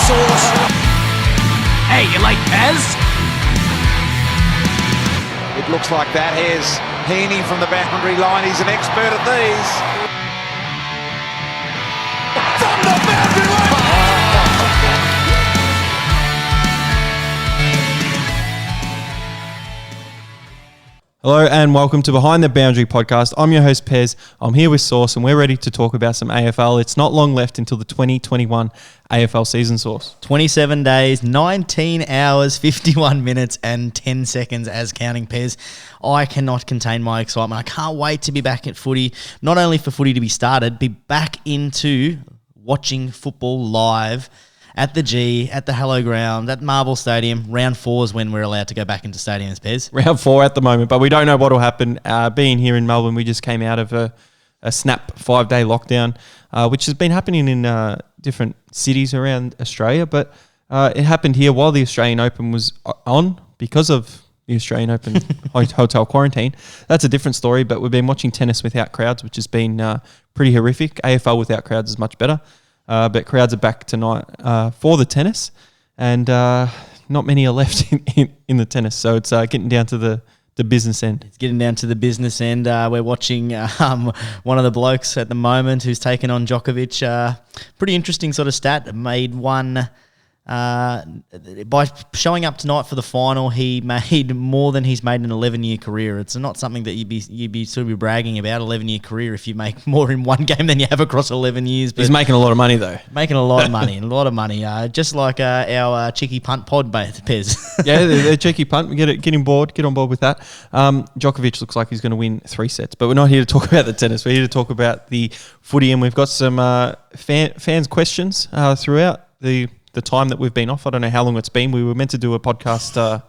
Sauce. Hey, you like Pez? It looks like that. Here's Heaney from the boundary line. He's an expert at these. From the boundary line! Hello and welcome to Behind the Boundary podcast. I'm your host Pez. I'm here with Sauce and we're ready to talk about some AFL. It's not long left until the 2021 AFL season, Sauce. 27 days, 19 hours, 51 minutes and 10 seconds as counting, Pez. I cannot contain my excitement. I can't wait to be back at footy. Not only for footy to be started, be back into watching football live at the G, at the Hello Ground, at Marble Stadium. Round 4 is when we're allowed to go back into stadiums, Pez. Round 4 at the moment, but we don't know what will happen. Being here in Melbourne, we just came out of a snap 5-day lockdown, which has been happening in different cities around Australia, but it happened here while the Australian Open was on because of the Australian Open hotel quarantine. That's a different story, but we've been watching tennis without crowds, which has been pretty horrific. AFL without crowds is much better. But crowds are back tonight for the tennis, and not many are left in the tennis. So it's getting down to the business end. It's getting down to the business end. We're watching one of the blokes at the moment who's taken on Djokovic. Pretty interesting sort of stat. Made one... by showing up tonight for the final, he made more than he's made in an 11-year career. It's not something that you'd be sort of bragging about, 11-year career, if you make more in one game than you have across 11 years. But he's making a lot of money though. Making a lot of money, just like our cheeky punt pod, Pez. Yeah, the cheeky punt. We get on board with that. Djokovic looks like he's going to win 3 sets, but we're not here to talk about the tennis. We're here to talk about the footy, and we've got some fans' questions throughout the time that we've been off. I don't know how long it's been. We were meant to do a podcast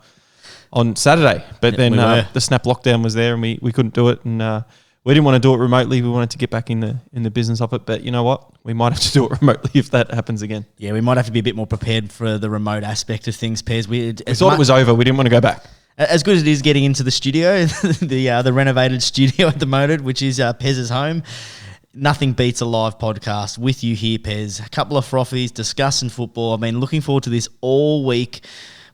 on Saturday, but then the snap lockdown was there and we couldn't do it, and we didn't want to do it remotely. We wanted to get back in the business of it, but you know what? We might have to do it remotely if that happens again. Yeah, we might have to be a bit more prepared for the remote aspect of things, Pez. We thought it was over. We didn't want to go back. As good as it is getting into the studio, the renovated studio at the moment, which is Pez's home, nothing beats a live podcast with you here, Pez. A couple of frothies discussing football. I've been looking forward to this all week.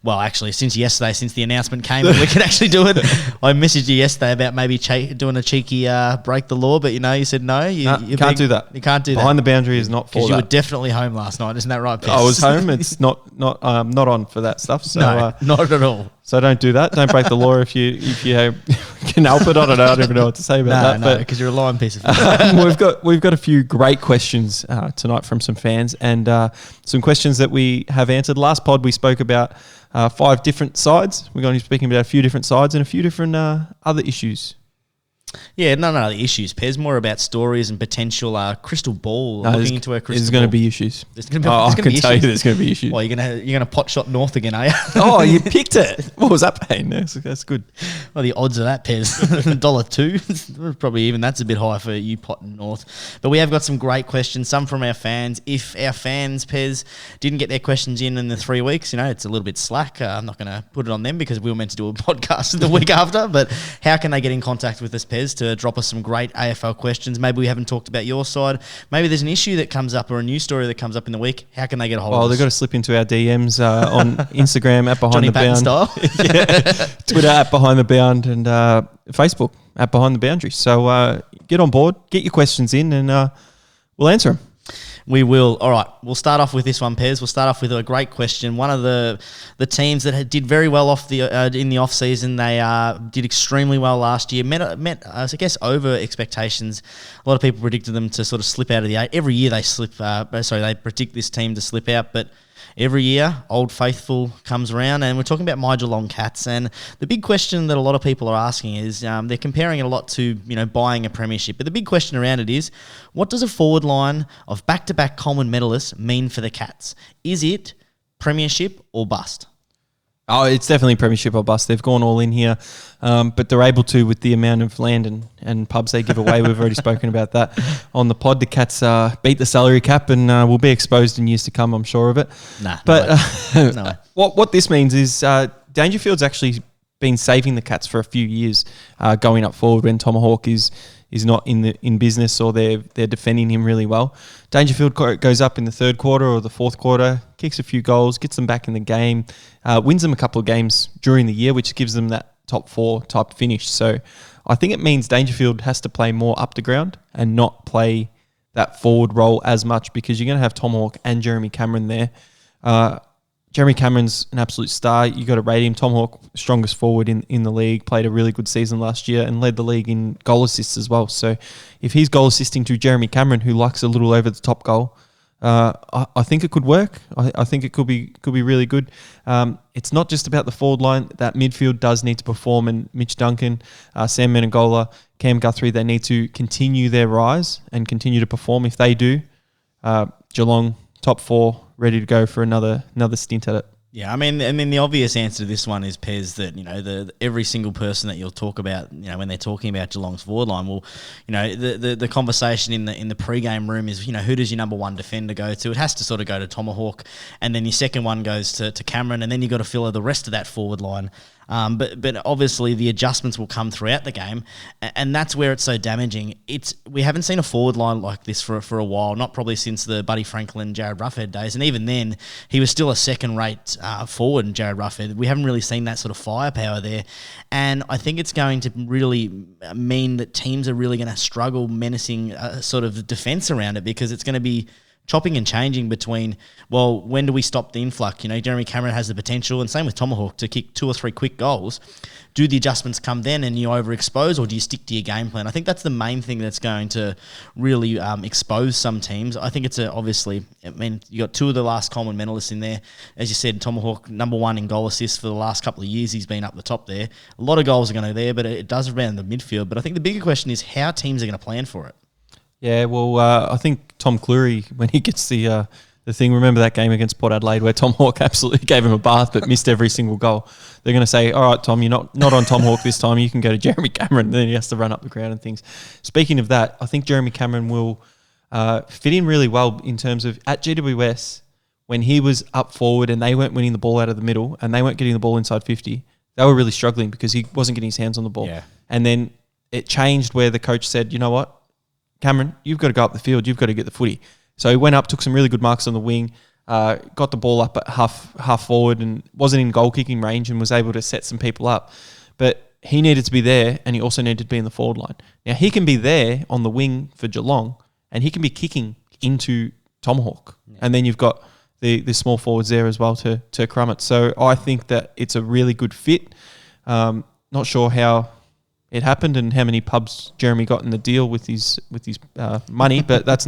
Well, actually, since yesterday, since the announcement came that we could actually do it. I messaged you yesterday about maybe doing a cheeky break the law, but you said no. You can't do that. You can't do that. Behind the boundary is not for that. Because you were definitely home last night, isn't that right, Pez? I was home. It's not on for that stuff. So, no, not at all. So don't do that. Don't break the law if you can help it. I don't even know what to say about that. No, because you're a lying piece of food. We've got a few great questions tonight from some fans, and some questions that we have answered. Last pod we spoke about 5 different sides. We're going to be speaking about a few different sides and a few different other issues. Yeah, none of the issues, Pez. More about stories and potential crystal ball. Looking into a crystal ball. There's going to be issues. I can tell you there's going to be issues. Well, you're gonna pot shot north again, are you? Oh, you picked it. What was that paying? That's good. Well, the odds of that, Pez, $1.02. Probably even that's a bit high for you potting north. But we have got some great questions, some from our fans. If our fans, Pez, didn't get their questions in the 3 weeks, it's a little bit slack. I'm not going to put it on them because we were meant to do a podcast the week after. But how can they get in contact with us, Pez, to drop us some great AFL questions? Maybe we haven't talked about your side. Maybe there's an issue that comes up or a news story that comes up in the week. How can they get a hold of us? Well, they've got to slip into our DMs on Instagram at Behind Johnny the Bound. style. Twitter at Behind the Bound, and Facebook at Behind the Boundary. So get on board, get your questions in, and we'll answer them. We will. All right, we'll start off with this one, Pez. We'll start off with a great question. One of the teams that did very well in the off season. They did extremely well last year. Met I guess over expectations. A lot of people predicted them to sort of slip out of the 8. Every year they they predict this team to slip out, but every year, Old Faithful comes around, and we're talking about my Geelong Cats. And the big question that a lot of people are asking is, they're comparing it a lot to, buying a premiership. But the big question around it is, what does a forward line of back-to-back Coleman medalists mean for the Cats? Is it premiership or bust? Oh, it's definitely premiership or bust. They've gone all in here, but they're able to with the amount of land and pubs they give away. We've already spoken about that on the pod. The Cats beat the salary cap and will be exposed in years to come, I'm sure of it. No way. What this means is Dangerfield's actually been saving the Cats for a few years going up forward when Tomahawk is is not in business, or they're defending him really well. Dangerfield goes up in the third quarter or the fourth quarter, kicks a few goals, gets them back in the game, wins them a couple of games during the year, which gives them that top 4 type finish. So I think it means Dangerfield has to play more up the ground and not play that forward role as much, because you're going to have Tomahawk and Jeremy Cameron there. Jeremy Cameron's an absolute star. You got to rate him. Tomahawk, strongest forward in the league, played a really good season last year and led the league in goal assists as well. So if he's goal assisting to Jeremy Cameron, who likes a little over the top goal, I think it could work. I think it could be really good. It's not just about the forward line. That midfield does need to perform, and Mitch Duncan, Sam Menegola, Cam Guthrie, they need to continue their rise and continue to perform. If they do, Geelong, top 4, ready to go for another stint at it. Yeah, I mean, the obvious answer to this one is, Pez, that, you know, every single person that you'll talk about, you know, when they're talking about Geelong's forward line, will, you know, the conversation in the pre-game room is, you know, who does your number 1 defender go to? It has to sort of go to Tomahawk, and then your second one goes to Cameron, and then you've got to fill the rest of that forward line. But obviously the adjustments will come throughout the game, and that's where it's so damaging. We haven't seen a forward line like this for a while, not probably since the Buddy Franklin, Jared Ruffhead days, and even then he was still a second-rate forward in Jared Ruffhead. We haven't really seen that sort of firepower there, and I think it's going to really mean that teams are really going to struggle menacing sort of defence around it, because it's going to be chopping and changing between, well, when do we stop the influx? You know, Jeremy Cameron has the potential, and same with Tomahawk, to kick 2 or 3 quick goals. Do the adjustments come then and you overexpose, or do you stick to your game plan? I think that's the main thing that's going to really expose some teams. I think it's obviously, I mean, you got 2 of the last Coleman medalists in there. As you said, Tomahawk, number 1 in goal assists for the last couple of years. He's been up the top there. A lot of goals are going to there, but it does around the midfield. But I think the bigger question is how teams are going to plan for it. Yeah, well, I think Tom Cleary, when he gets the thing, remember that game against Port Adelaide where Tom Hawk absolutely gave him a bath but missed every single goal. They're going to say, all right, Tom, you're not on Tom Hawk this time. You can go to Jeremy Cameron. Then he has to run up the ground and things. Speaking of that, I think Jeremy Cameron will fit in really well in terms of at GWS, when he was up forward and they weren't winning the ball out of the middle and they weren't getting the ball inside 50, they were really struggling because he wasn't getting his hands on the ball. Yeah. And then it changed where the coach said, you know what, Cameron, you've got to go up the field. You've got to get the footy. So he went up, took some really good marks on the wing, got the ball up at half forward and wasn't in goal kicking range and was able to set some people up. But he needed to be there and he also needed to be in the forward line. Now, he can be there on the wing for Geelong and he can be kicking into Tomahawk. Yeah. And then you've got the small forwards there as well to crumb it. So I think that it's a really good fit. Not sure how it happened and how many pubs Jeremy got in the deal with his money, but that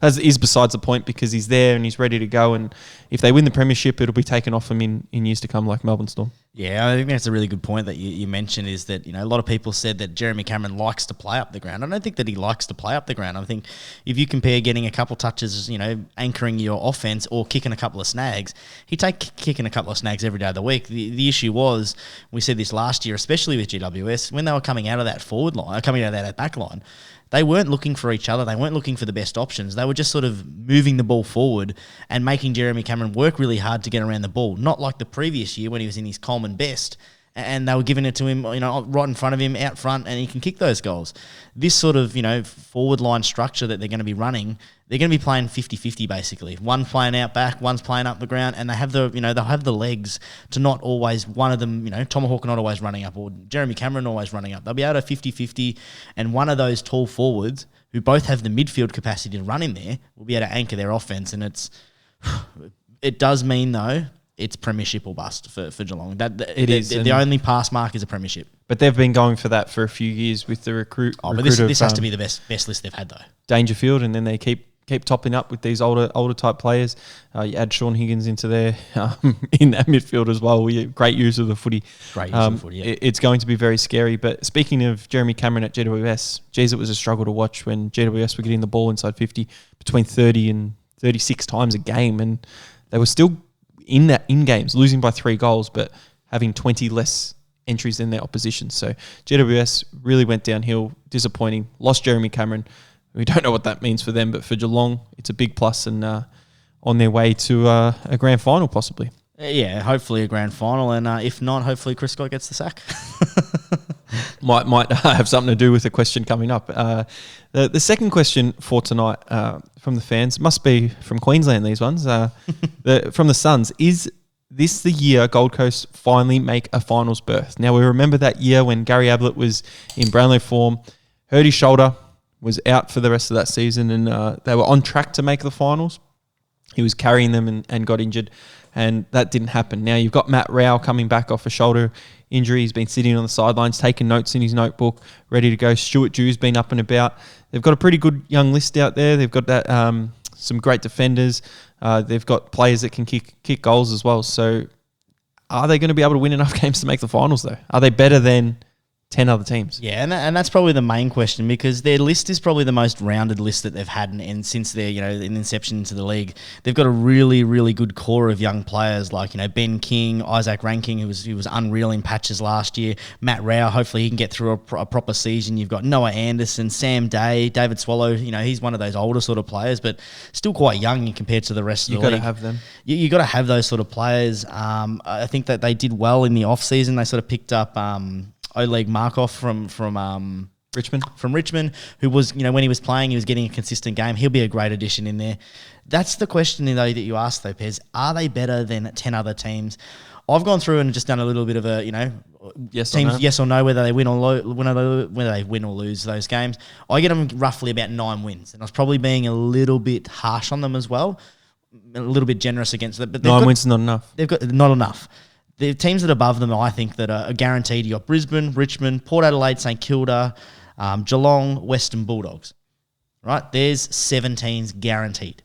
is besides the point, because he's there and he's ready to go. And if they win the premiership, it'll be taken off him in years to come, like Melbourne Storm. Yeah, I think that's a really good point that you mentioned, is that, you know, a lot of people said that Jeremy Cameron likes to play up the ground. I don't think that he likes to play up the ground. I think if you compare getting a couple touches, you know, anchoring your offense or kicking a couple of snags, he'd take kicking a couple of snags every day of the week. The issue was, we said this last year, especially with GWS, when they were coming out of that forward line, coming out of that back line, they weren't looking for each other. They weren't looking for the best options. They were just sort of moving the ball forward and making Jeremy Cameron work really hard to get around the ball. Not like the previous year when he was in his Coleman best and they were giving it to him, you know, right in front of him, out front, and he can kick those goals. This sort of, you know, forward line structure that they're going to be running, they're going to be playing 50-50 basically. One playing out back, one's playing up the ground, and they have the, you know, they'll have the legs to not always, one of them, you know, Tomahawk not always running up or Jeremy Cameron always running up. They'll be able to 50-50, and one of those tall forwards who both have the midfield capacity to run in there will be able to anchor their offense. And it does mean though, it's premiership or bust for Geelong. The only pass mark is a premiership. But they've been going for that for a few years with the recruit. But this has to be the best list they've had though. Dangerfield, and then they keep topping up with these older type players. You add Sean Higgins into there in that midfield as well. Great use of the footy. Great use of the footy, yeah. It's going to be very scary. But speaking of Jeremy Cameron at GWS, geez, it was a struggle to watch when GWS were getting the ball inside 50 between 30 and 36 times a game, and they were still in games, losing by 3 goals, but having 20 less entries than their opposition. So GWS really went downhill, disappointing. Lost Jeremy Cameron. We don't know what that means for them, but for Geelong, it's a big plus and on their way to a grand final possibly. Yeah, hopefully a grand final, and if not, hopefully Chris Scott gets the sack. Might have something to do with the question coming up. The second question for tonight from the fans must be from Queensland. These ones from the Suns. Is this the year Gold Coast finally make a finals berth? Now we remember that year when Gary Ablett was in Brownlow form, hurt his shoulder, was out for the rest of that season, and they were on track to make the finals. He was carrying them and got injured, and that didn't happen. Now you've got Matt Rao coming back off a shoulder injury. He's been sitting on the sidelines, taking notes in his notebook, ready to go. Stuart Dew's been up and about. They've got a pretty good young list out there. They've got that some great defenders. They've got players that can kick goals as well. So are they going to be able to win enough games to make the finals, though? Are they better than 10 other teams? Yeah, and that's probably the main question, because their list is probably the most rounded list that they've had, and since their in inception into the league, they've got a really, really good core of young players like Ben King, Isaac Ranking, who was unreal in patches last year, Matt Rao. Hopefully he can get through a proper season. You've got Noah Anderson, Sam Day, David Swallow. He's one of those older sort of players, but still quite young compared to the rest of the league. You've got to have them. You got to have those sort of players. I think that they did well in the off season. They sort of picked up Oleg Markov from Richmond, who was, when he was playing, he was getting a consistent game. He'll be a great addition in there. That's the question, though, that you asked, though, Pez. Are they better than 10 other teams? I've gone through and just done a little bit of a, yes or no, whether they win or whether they win or lose those games. I get them roughly about 9 wins, and I was probably being a little bit harsh on them as well, a little bit generous against it. But 9 wins is not enough. They've got not enough. The teams that are above them, I think, that are guaranteed. You got Brisbane, Richmond, Port Adelaide, St Kilda, Geelong, Western Bulldogs. Right? There's 7 teams guaranteed.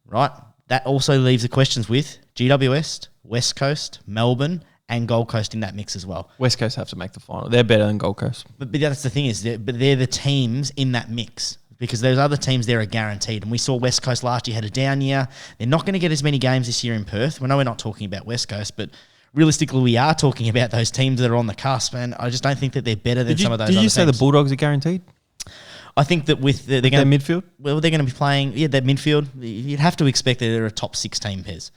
Right? That also leaves the questions with GWS, West Coast, Melbourne, and Gold Coast in that mix as well. West Coast have to make the final. They're better than Gold Coast. But that's the thing is, they're the teams in that mix, because those other teams there are guaranteed. And we saw West Coast last year had a down year. They're not going to get as many games this year in Perth. We know we're not talking about West Coast, but realistically, we are talking about those teams that are on the cusp, and I just don't think that they're better than some of those other teams. Did you say the Bulldogs are guaranteed? I think that with their midfield? Well, they're going to be playing, their midfield. You'd have to expect that they're a top 6 team, Pez.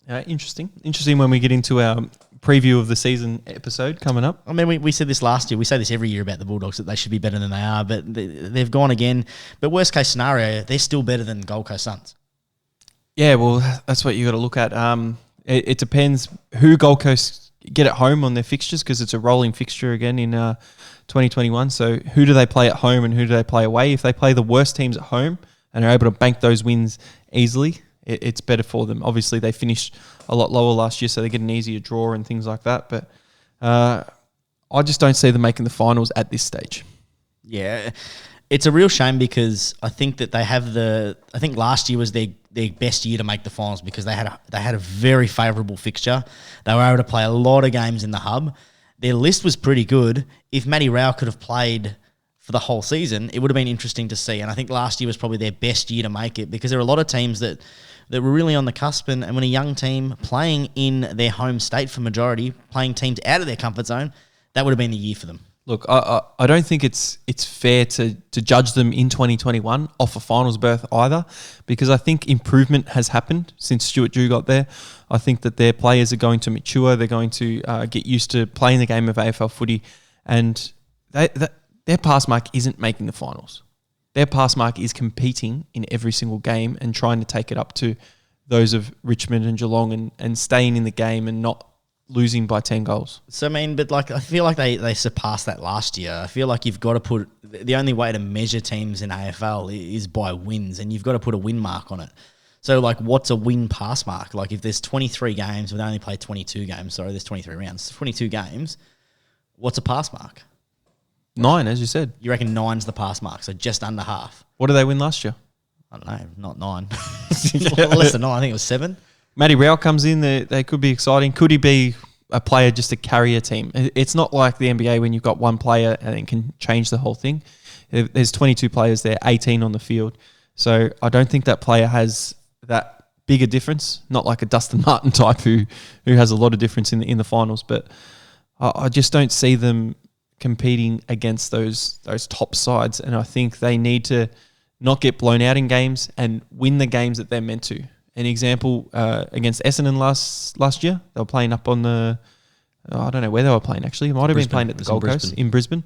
Interesting. Interesting when we get into our preview of the season episode coming up. I mean, we said this last year. We say this every year about the Bulldogs, that they should be better than they are, but they've gone again. But worst case scenario, they're still better than Gold Coast Suns. Yeah, well, that's what you got to look at. It depends who Gold Coast get at home on their fixtures, because it's a rolling fixture again in 2021. So who do they play at home and who do they play away? If they play the worst teams at home and are able to bank those wins easily, it's better for them. Obviously, they finished a lot lower last year, so they get an easier draw and things like that. But I just don't see them making the finals at this stage. Yeah, it's a real shame, because I think that they have I think last year was their best year to make the finals, because they had a very favourable fixture. They were able to play a lot of games in the hub. Their list was pretty good. If Matty Rao could have played for the whole season, it would have been interesting to see. And I think last year was probably their best year to make it, because there are a lot of teams that were really on the cusp, and when a young team playing in their home state for majority, playing teams out of their comfort zone, that would have been the year for them. Look, I don't think it's fair to judge them in 2021 off a finals berth either, because I think improvement has happened since Stuart Dew got there. I think that their players are going to mature. They're going to get used to playing the game of AFL footy, and their pass mark isn't making the finals. Their pass mark is competing in every single game and trying to take it up to those of Richmond and Geelong and staying in the game and not losing by 10 goals. So, I feel like they surpassed that last year. I feel like you've got to put... The only way to measure teams in AFL is by wins, and you've got to put a win mark on it. So, what's a win pass mark? If there's 23 games, but they only play 22 games, there's 23 rounds, 22 games, what's a pass mark? 9, as you said. You reckon 9's the pass mark, so just under half. What did they win last year? I don't know, not 9. Less than 9, I think it was 7. Matty Rao comes in, they could be exciting. Could he be a player just to carry a team? It's not like the NBA when you've got one player and it can change the whole thing. There's 22 players there, 18 on the field. So I don't think that player has that bigger difference, not like a Dustin Martin type who has a lot of difference in the finals. But I just don't see them competing against those top sides, and I think they need to not get blown out in games and win the games that they're meant to. An example against Essendon last year, they were playing up on the I don't know where they were playing actually. It might have been playing at the Gold Coast in Brisbane.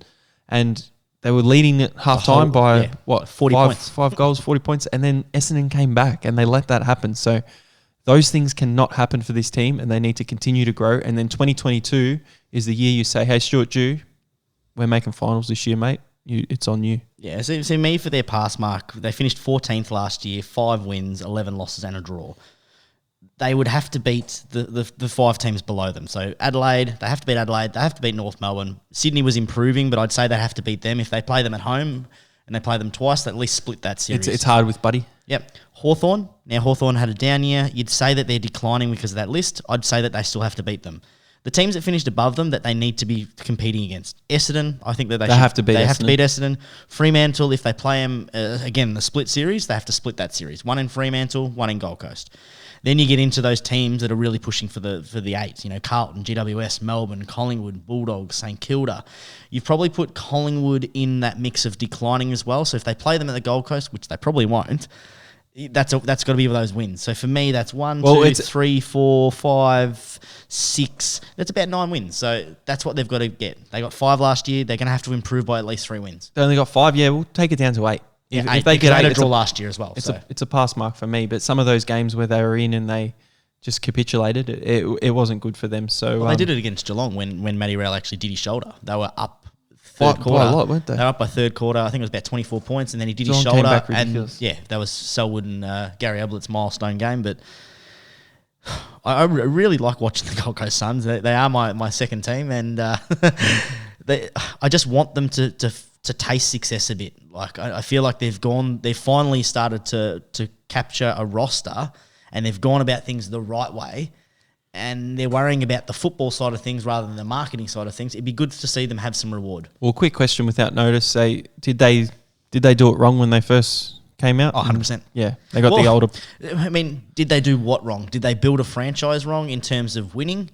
And they were leading at half time by 40 points. 5 goals, 40 points. And then Essendon came back and they let that happen. So those things cannot happen for this team and they need to continue to grow. And then 2022 is the year you say, hey, Stuart Dew, we're making finals this year, mate. It's on you. Yeah, so me for their pass mark, they finished 14th last year, 5 wins, 11 losses and a draw. They would have to beat the 5 teams below them. So Adelaide, they have to beat Adelaide. They have to beat North Melbourne. Sydney was improving, but I'd say they have to beat them. If they play them at home and they play them twice, they at least split that series. It's hard with Buddy. Yep. Hawthorn. Now, Hawthorn had a down year. You'd say that they're declining because of that list. I'd say that they still have to beat them. The teams that finished above them that they need to be competing against. Essendon, I think that they have to beat Essendon. Fremantle, if they play them, again, the split series, they have to split that series. 1 in Fremantle, 1 in Gold Coast. Then you get into those teams that are really pushing for the 8. You know, Carlton, GWS, Melbourne, Collingwood, Bulldogs, St Kilda. You've probably put Collingwood in that mix of declining as well. So if they play them at the Gold Coast, which they probably won't, that's got to be those wins. So for me, that's 1, 2, 3, 4, 5, 6. That's about 9 wins. So that's what they've got to get. They got 5 last year. They're going to have to improve by at least 3 wins. They only got 5. Yeah, we'll take it down to 8. If they get 8, a draw last year as well. It's a pass mark for me. But some of those games where they were in and they just capitulated, it wasn't good for them. So they did it against Geelong when Matty Rowell actually did his shoulder. They were up third quarter. By a lot, weren't they? They were up by third quarter. I think it was about 24 points, and then he did Geelong his shoulder. Came back ridiculous. And that was Selwood and Gary Ablett's milestone game. But I really like watching the Gold Coast Suns. They are my second team, and I just want them to taste success a bit. Like I feel like they've finally started to capture a roster, and they've gone about things the right way, and they're worrying about the football side of things rather than the marketing side of things. It'd be good to see them have some reward. Well, quick question without notice. Did they do it wrong when they first came out? 100%. Yeah, they got the older. I mean, did they do what wrong? Did they build a franchise wrong in terms of winning?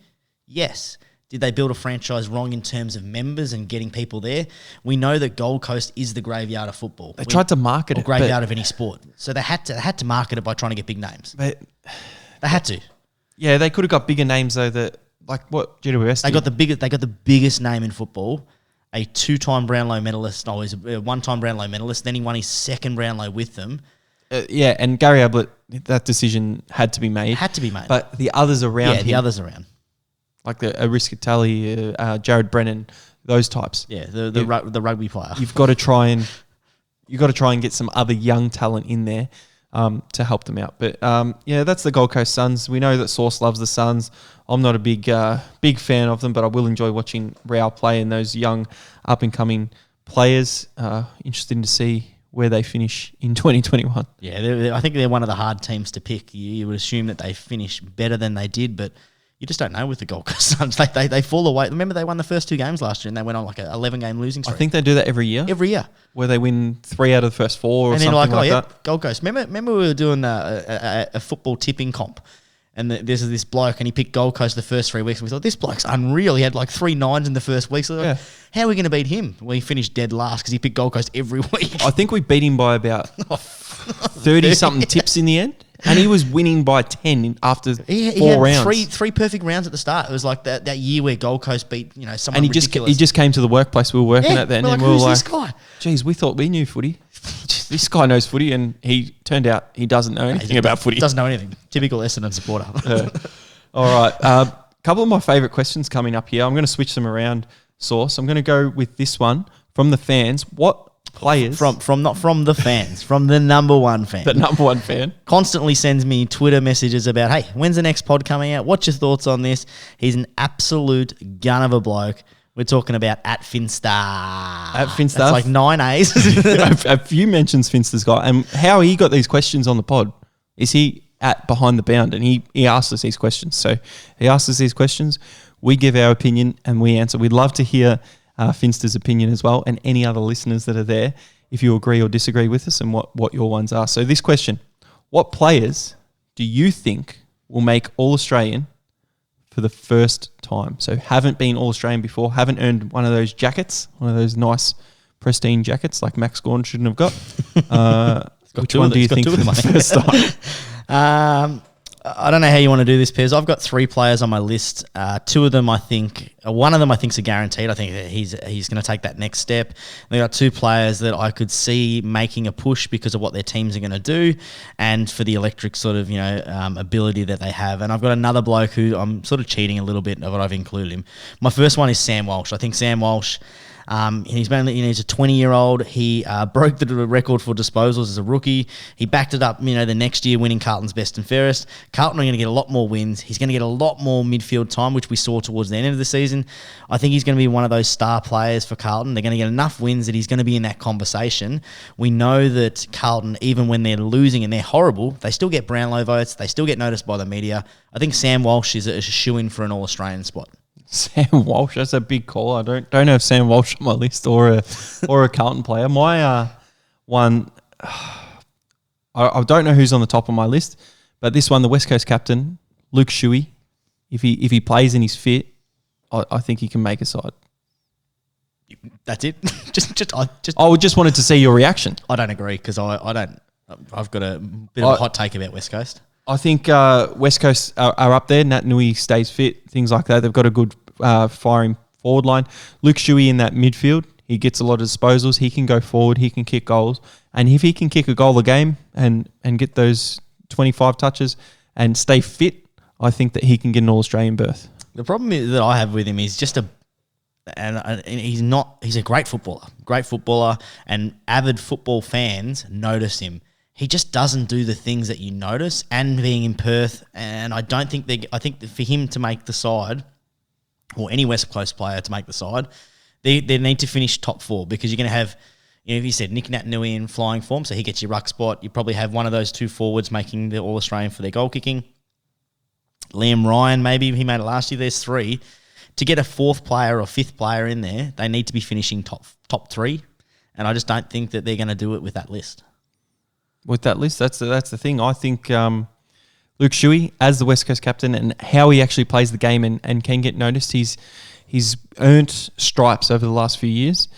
Yes. Did they build a franchise wrong in terms of members and getting people there? We know that Gold Coast is the graveyard of football. They tried to market it. Graveyard of any sport. So they had to market it by trying to get big names. But they had to. Yeah, they could have got bigger names though. That like what GWS. They got the biggest name in football. A 2-time Brownlow medalist. Oh, he's a 1-time Brownlow medalist. Then he won his second Brownlow with them. Yeah, and Gary Ablett, that decision had to be made. But the others around him. The others around. Like the Ariskatali, Jared Brennan, those types. Yeah, the rugby player. You've got to try and get some other young talent in there to help them out. But that's the Gold Coast Suns. We know that Sauce loves the Suns. I'm not a big fan of them, but I will enjoy watching Rao play and those young up and coming players. Interesting to see where they finish in 2021. Yeah, I think they're one of the hard teams to pick. You would assume that they finish better than they did, but you just don't know with the Gold Coast Suns. They fall away. Remember, they won the first 2 games last year and they went on like an 11-game losing streak. I think they do that every year. Every year. Where they win 3 out of the first 4 or something like that. Gold Coast. Remember we were doing a football tipping comp and there's this bloke and he picked Gold Coast the first 3 weeks and we thought, this bloke's unreal. He had like 3 9s in the first week. So how are we going to beat him? Well, he finished dead last because he picked Gold Coast every week. I think we beat him by about 30-something tips in the end. And he was winning by 10 after 4 rounds. Three perfect rounds at the start. It was like that year where Gold Coast beat someone and ridiculous. he just came to the workplace we were working at then. And we were like, this guy? Geez, we thought we knew footy. This guy knows footy, and he turned out he doesn't know anything about footy. Doesn't know anything. Typical Essendon supporter. All right. A couple of my favourite questions coming up here. I'm going to switch them around, Sauce. I'm going to go with this one from the fans. What players not from the fans, from the number one fan. The number one fan constantly sends me Twitter messages about, hey, when's the next pod coming out? What's your thoughts on this? He's an absolute gun of a bloke. We're talking about at Finster. At Finster. That's like 9 A's. A few mentions Finster's got. And how he got these questions on the pod is he at Behind the Bound, and he asked us these questions. So he asked us these questions. We give our opinion and we answer. We'd love to hear Finster's opinion as well, and any other listeners that are there, if you agree or disagree with us and what your ones are. So this question, what players do you think will make All-Australian for the first time? So haven't been All-Australian before, haven't earned one of those jackets, one of those nice pristine jackets like Max Gawn shouldn't have got. Which one do you think for the first time? I don't know how you want to do this, Pez. I've got 3 players on my list. 2 of them I think one of them I think is a guaranteed. I think that he's going to take that next step. They got 2 players that I could see making a push because of what their teams are going to do, and for the electric sort of ability that they have. And I've got another bloke who I'm sort of cheating a little bit of what I've included him. My first one is Sam Walsh. I think Sam Walsh. He's a 20-year-old. He broke the record for disposals as a rookie. He backed it up, the next year winning Carlton's best and fairest. Carlton are going to get a lot more wins. He's going to get a lot more midfield time, which we saw towards the end of the season. I think he's going to be one of those star players for Carlton. They're going to get enough wins that he's going to be in that conversation. We know that Carlton, even when they're losing and they're horrible, they still get Brownlow votes. They still get noticed by the media. I think Sam Walsh is a shoo-in for an All-Australian spot. Sam Walsh, that's a big call. I don't have Sam Walsh on my list or a Carlton player. My one, I don't know who's on the top of my list, but this one, the West Coast captain, Luke Shuey, if he plays and he's fit, I think he can make a side. That's it. I just wanted to see your reaction. I don't agree because I don't. I've got a bit of a hot take about West Coast. I think West Coast are up there. Nat Nui stays fit, things like that. They've got a good firing forward line. Luke Shuey in that midfield, he gets a lot of disposals. He can go forward. He can kick goals. And if he can kick a goal a game and get those 25 touches and stay fit, I think that he can get an All-Australian berth. The problem that I have with him is just he's a great footballer, and avid football fans notice him. He just doesn't do the things that you notice, and being in Perth, and I think that for him to make the side, or any West Coast player to make the side, they need to finish top 4, because you're going to have, if you said Nick Naitanui in flying form, so he gets your ruck spot. You probably have one of those 2 forwards making the All-Australian for their goal kicking. Liam Ryan, maybe he made it last year. There's 3. To get a 4th player or 5th player in there, they need to be finishing top 3, and I just don't think that they're going to do it with that list. With that list, that's the thing. I think Luke Shuey, as the West Coast captain, and how he actually plays the game and can get noticed, he's earned stripes over the last few years.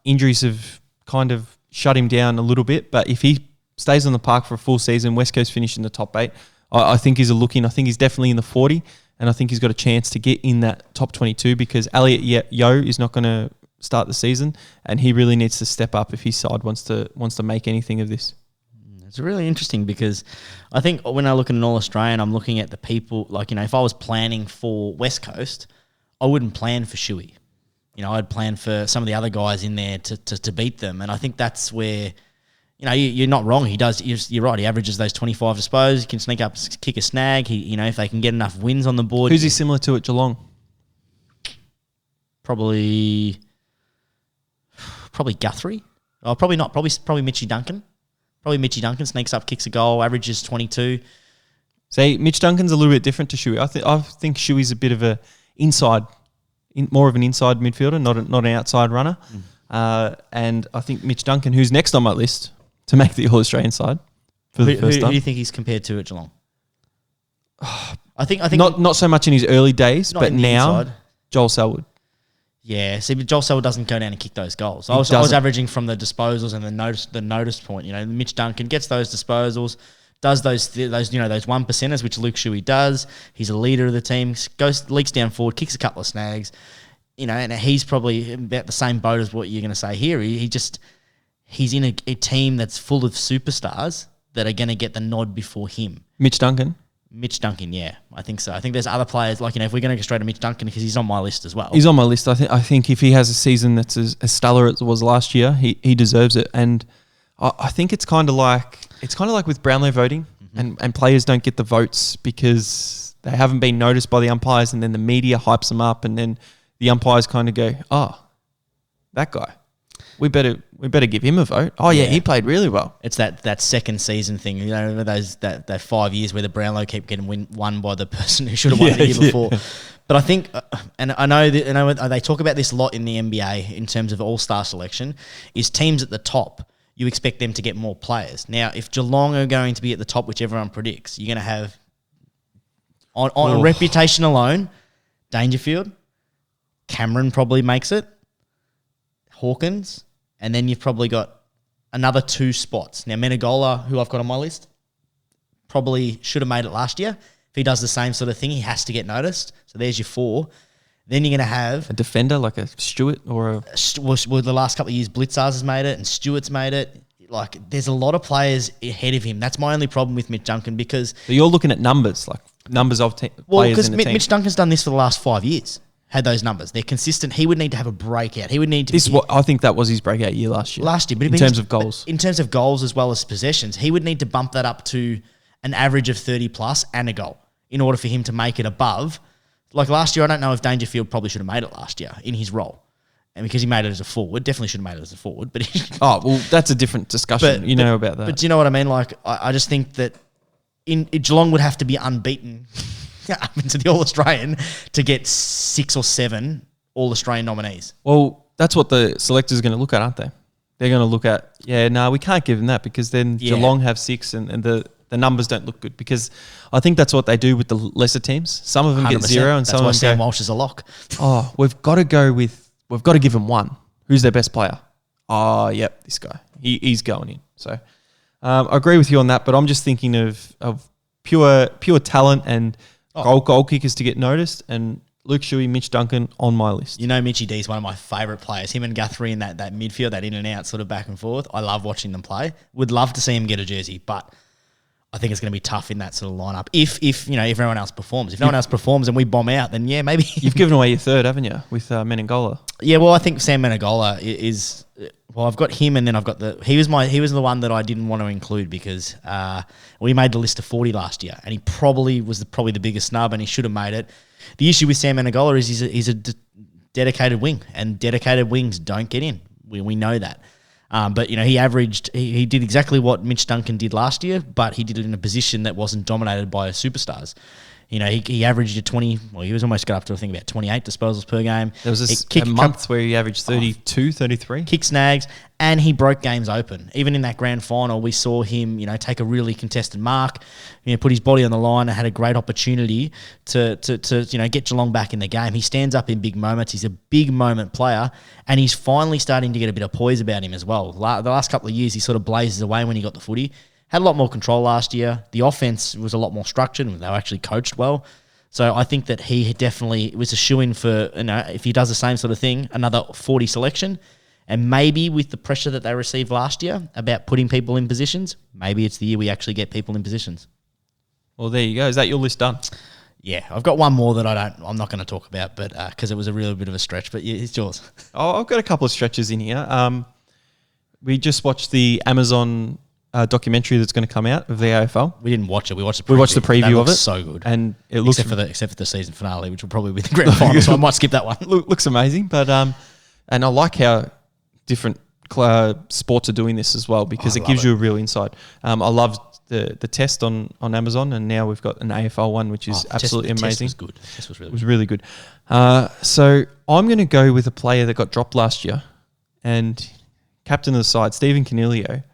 Injuries have kind of shut him down a little bit, but if he stays on the park for a full season, West Coast finish in the top 8, I think he's I think he's definitely in the 40, and I think he's got a chance to get in that top 22, because Elliot Yeo is not going to start the season, and he really needs to step up if his side wants to make anything of this. It's really interesting, because I think when I look at an All-Australian, I'm looking at the people, if I was planning for West Coast, I wouldn't plan for Shuey. I'd plan for some of the other guys in there to beat them. And I think that's where, you're not wrong. He does, you're right, he averages those 25 disposals, he can sneak up, kick a snag. He, if they can get enough wins on the board. Who's he similar to at Geelong? Probably Guthrie. Oh, probably not. Probably Mitchie Duncan. Probably Mitchie Duncan sneaks up, kicks a goal, averages 22. See, Mitch Duncan's a little bit different to Shuey. I think Shuey's a bit of more of an inside midfielder, not an outside runner. And I think Mitch Duncan, who's next on my list to make the All-Australian side for the first time. Who do you think he's compared to at Geelong? I think not so much in his early days, but now inside. Joel Selwood. Yeah, see, but Joel Selwood doesn't go down and kick those goals. I was averaging from the disposals and the notice point. Mitch Duncan gets those disposals, does those 1%ers, which Luke Shuey does. He's a leader of the team. Leaks down forward, kicks a couple of snags. And he's probably about the same boat as what you're going to say here. He's in a team that's full of superstars that are going to get the nod before him. Mitch Duncan, yeah, I think so. I think there's other players, if we're going to go straight to Mitch Duncan, because he's on my list as well. He's on my list. I think if he has a season that's as stellar as it was last year, he deserves it. And I think it's kind of like with Brownlow voting, and players don't get the votes because they haven't been noticed by the umpires, and then the media hypes them up, and then the umpires kind of go, "Oh, that guy, we better give him a vote." Oh yeah, he played really well. It's that second season thing, that 5 years where the Brownlow keep getting won by the person who should have won the year before. But I think, and I know they talk about this a lot in the NBA in terms of all-star selection, is teams at the top, you expect them to get more players. Now, if Geelong are going to be at the top, which everyone predicts, you're going to have, on reputation alone, Dangerfield, Cameron probably makes it, Hawkins, and then you've probably got another 2 spots. Now, Menegola, who I've got on my list, probably should have made it last year. If he does the same sort of thing, he has to get noticed. So there's your 4. Then you're going to have A defender like a Stewart or a... well, the last couple of years, Blitzars has made it and Stewart's made it. Like, there's a lot of players ahead of him. That's my only problem with Mitch Duncan because... So you're looking at numbers, like numbers of players in the team. Mitch Duncan's done this for the last 5 years. Had those numbers. They're consistent. He would need to have a breakout. He would need to... I think that was his breakout year last year. But in terms of goals. In terms of goals as well as possessions, he would need to bump that up to an average of 30 plus and a goal in order for him to make it above. Like last year, I don't know if Dangerfield probably should have made it last year in his role. And because he made it as a forward, definitely should have made it as a forward. But that's a different discussion. Know about that. But do you know what I mean? Like, I just think that Geelong would have to be unbeaten up into the All-Australian to get 6 or 7 All-Australian nominees. Well, that's what the selectors are going to look at, aren't they? They're going to look at, we can't give them that because then Geelong have 6 and the numbers don't look good because I think that's what they do with the lesser teams. Some of them 100%. get 0 and some of them Sam Walsh is a lock. We've got to give them 1. Who's their best player? Yep, this guy. He's going in. So I agree with you on that, but I'm just thinking of pure talent and goal kickers to get noticed, and Luke Shuey, Mitch Duncan on my list. You know, Mitchy D is one of my favourite players. Him and Guthrie in that midfield, that in and out sort of back and forth. I love watching them play. Would love to see him get a jersey, but I think it's going to be tough in that sort of lineup. If everyone else performs. If no one else performs and we bomb out, then maybe. You've given away your third, haven't you, with Menengola? Yeah, well, I think Sam Menengola is. Well, I've got him, and then I've got he was the one that I didn't want to include because we made the list of 40 last year, and he probably was the biggest snub, and he should have made it. The issue with Sam Menengola is he's a dedicated wing, and dedicated wings don't get in. We know that. But he did exactly what Mitch Duncan did last year, but he did it in a position that wasn't dominated by superstars. He averaged a 20. Well, he was almost got up to I think about 28 disposals per game. There was a month where he averaged 32, 33. Kick snags, and he broke games open. Even in that grand final, we saw him, take a really contested mark, put his body on the line and had a great opportunity to get Geelong back in the game. He stands up in big moments. He's a big moment player, and he's finally starting to get a bit of poise about him as well. The last couple of years, he sort of blazes away when he got the footy. Had a lot more control last year. The offense was a lot more structured, and they were actually coached well. So I think that he definitely was a shoo-in for, if he does the same sort of thing, another 40 selection. And maybe with the pressure that they received last year about putting people in positions, maybe it's the year we actually get people in positions. Well, there you go. Is that your list done? Yeah, I've got one more that I'm not going to talk about, but because it was a real bit of a stretch. But yeah, it's yours. I've got a couple of stretches in here. We just watched the Amazon documentary that's going to come out of the AFL. We didn't watch it. We watched the preview of it. So good, and it looks except for the season finale, which will probably be the grand final. So I might skip that one. Looks amazing, but and I like how different sports are doing this as well because it gives you a real insight. I loved the test on Amazon, and now we've got an AFL one, which is absolutely amazing. Test was good. Test was really good. It was really good. So I'm going to go with a player that got dropped last year, and captain of the side, Stephen Canelio.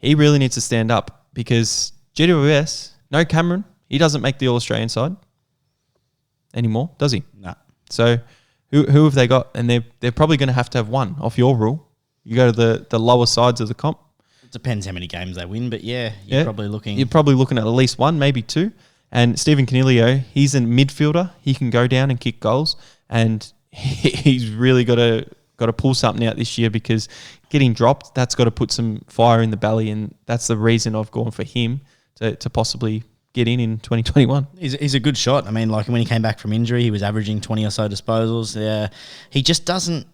He really needs to stand up because GWS, no Cameron, he doesn't make the All-Australian side anymore, does he? No. So who have they got? And they're probably going to have one off your rule. You go to the lower sides of the comp. It depends how many games they win, but you're probably looking... You're probably looking at least one, maybe 2. And Stephen Canelio, he's a midfielder. He can go down and kick goals, and he's really got to pull something out this year because getting dropped, that's got to put some fire in the belly, and that's the reason I've gone for him to possibly get in 2021. He's a good shot. I mean, like when he came back from injury, he was averaging 20 or so disposals. He just doesn't...